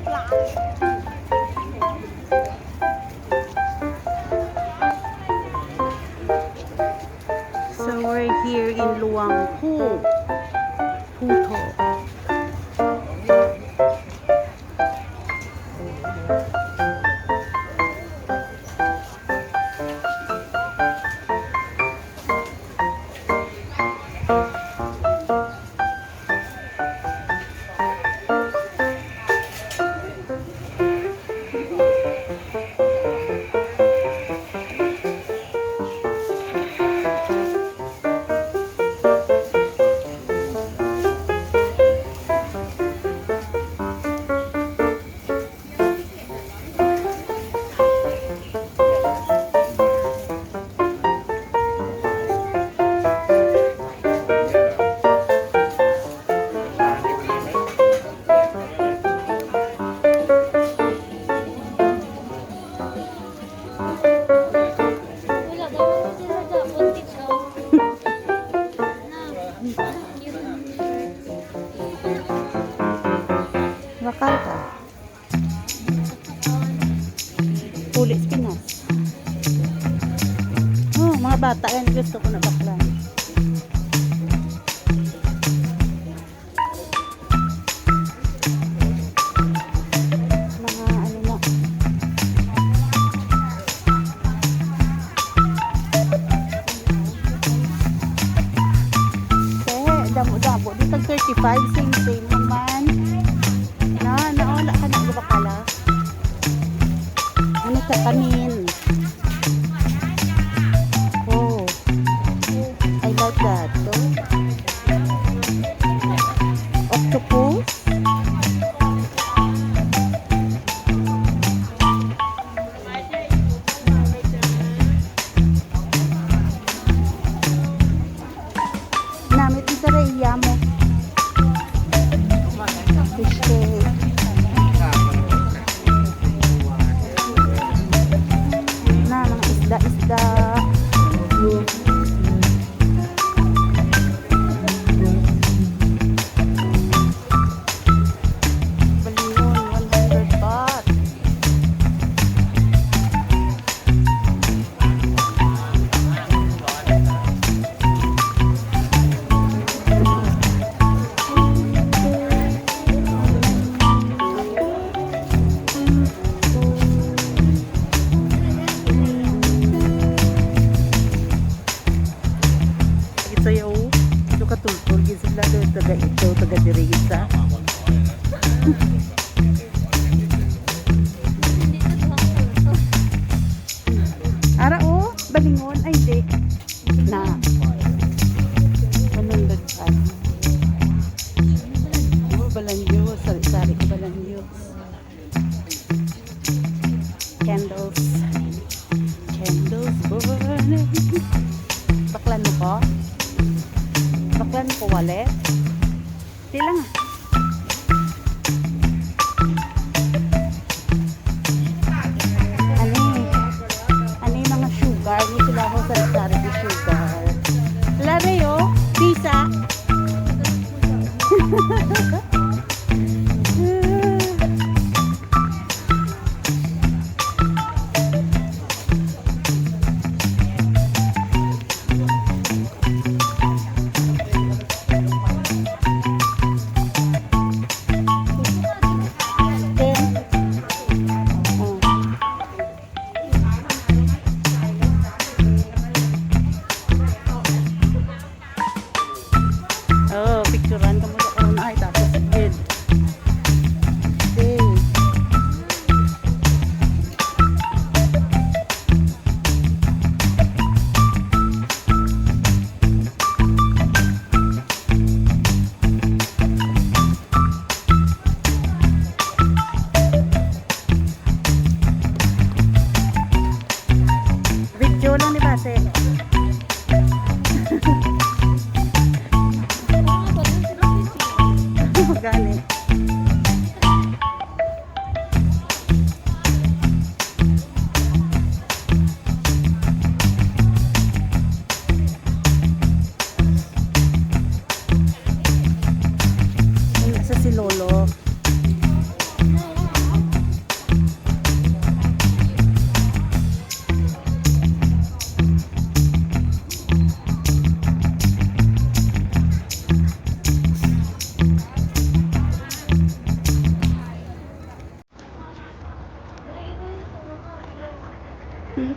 So we're here in Luang Phor Thuad. Bakal ka? Pulit Pinas. Oh, mga bata yan. Gusto ko na baklan. Mga ano na. Damo-damo. Dito 35. Same naman. Nauna ka na ba pala? Ano ka kanin? Oh, I like that. So, octopus. Namit ito rin mo. Fish cake.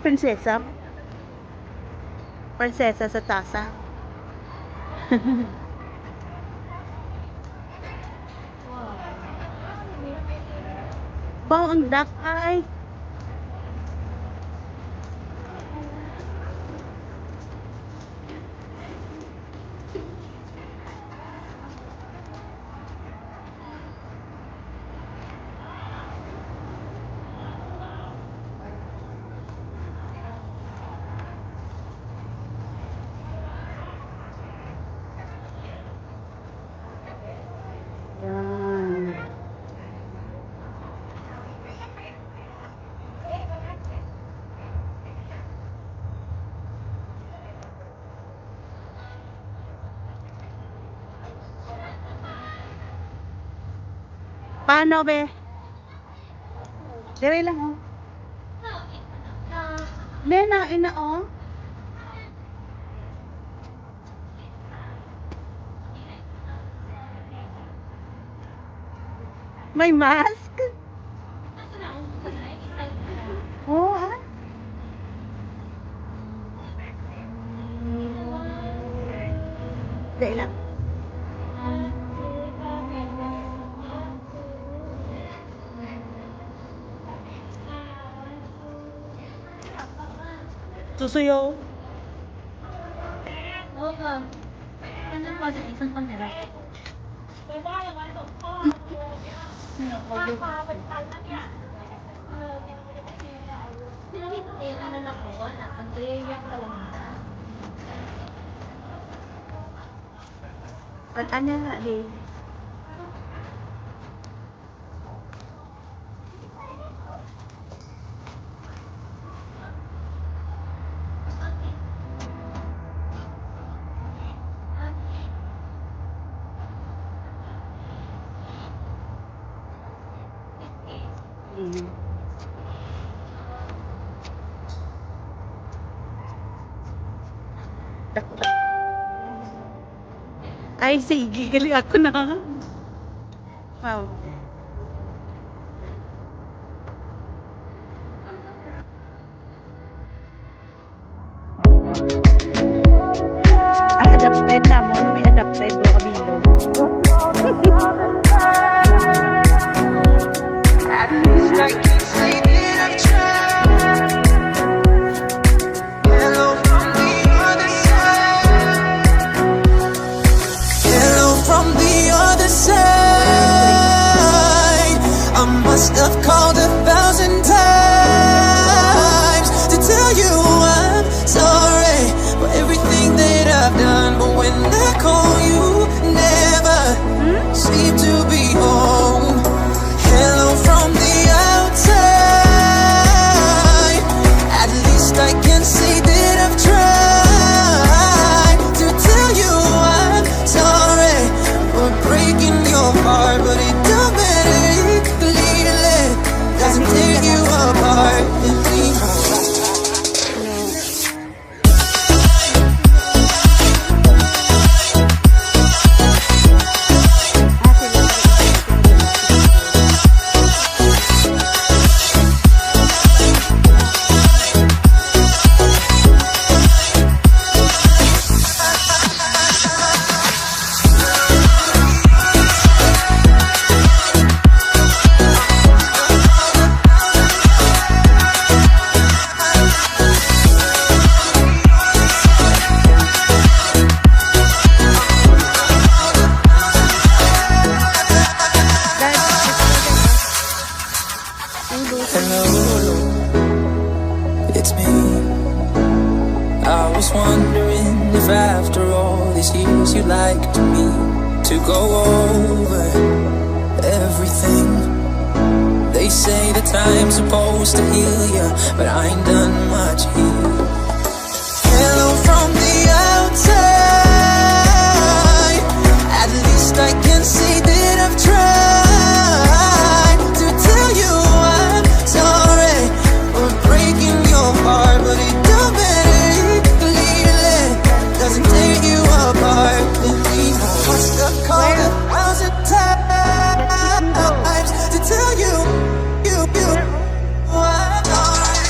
Prinsesa. Prinsesa sa tasa. Wow, ang duck ay. Yan. Paano be? Dire lang oh. Nena, ina oh. May mask? Oh, ah. Dire lang. Susuyo. Ba't ano nga di? Ay, sige, gali ako na. Wow. Ang adapted na mo, may adapted mo kabilo. At least I can say that I've tried. Hello from the other side. Hello from the other side. I must have called 1,000 times to tell you I'm sorry for everything that I've done. But when I call you, never seem to be home. Hello from the outside. At least I can say that I've tried to tell you I'm sorry for breaking your heart, but it don't matter. Clearly doesn't tear you apart anymore. Hello, it's me. I was wondering if after all these years you'd like me to go over everything. They say the time's supposed to heal ya, but I ain't done much here. Hello from the outside. At least I can say that I've tried to tell you I'm sorry for breaking your heart, but it don't matter. Clearly doesn't tear you apart anymore. Must have called 1,000 times to tell you I'm sorry.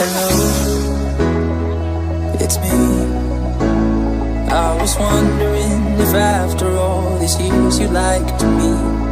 Hello, it's me. I was wondering if after all these years you liked me